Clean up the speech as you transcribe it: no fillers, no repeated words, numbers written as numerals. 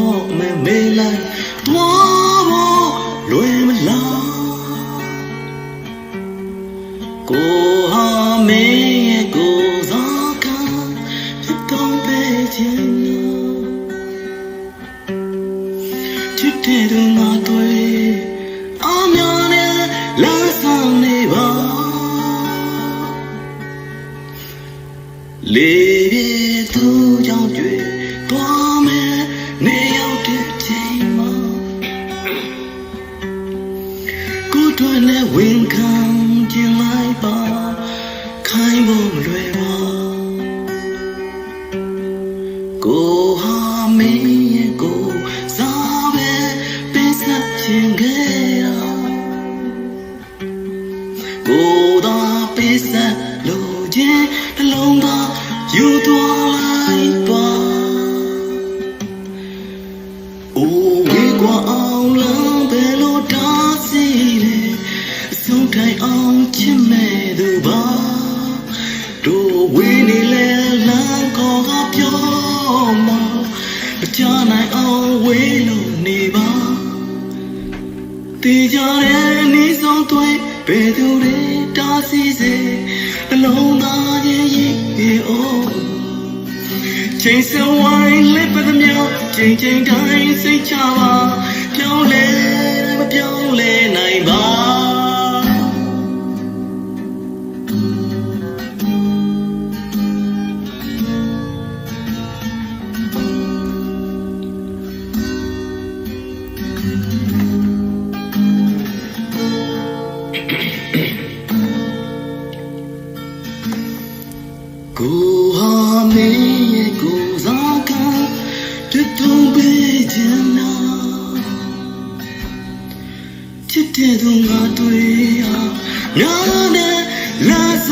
တော့မယ်မေးလိုက်သွားဖို့လွယ်မလားကိုဟာမင်းရဲ့ကိုစားကဖြစ်တော့ပဲခြင်းလို့ချစ်တဲ့သူငါတွေ့အများနဲ့လာဆောင်နေပါလေသူကြောင့်တွေ့သွားမယ်နေရောက်တဲ့ချိန်မှာကိုယ်တို့နဲ့ဝင်ခံခြင်းလိုက်ပါခိုင်းဖို့မလွယ်ပါကိုဟာမင်းရဲ့ကိုစားပဲပေးဆက်ခြင်းခဲ့တာကိုသာပေးဆက်လို့ခြင်းတစ်လုံးသာယူသွားလိုက်ပါအိုးဝေးကွာအောင်လမ်းဘယ်လိုတားစီလဲအဆုံးထိုင်အောင်ချစ်မဲ့သူပါတို့ဝေးနေလဲလမ်းခေါ်ကပြောမှမချနိုင်အောင်ဝေးလို့နေပါတေးကြတဲ့နေဆုံးသွေးဘယ်သူတွေတားစီစေအလုံးသားရဲ့ရေအိုးချိန်စဝိုင်းလက်ပတ်သမျှချိန်ချိန်တိုင်းစိတ်ချပါပြောင်းလဲမပြောင်းလဲနိုင်ပါကိုဟာမင်းရဲ့ကိုစားကတွေ့တော့ပေးခြင်းနာချစ်တဲ့သူငါတွေ့ဟာညာနဲ့လာစ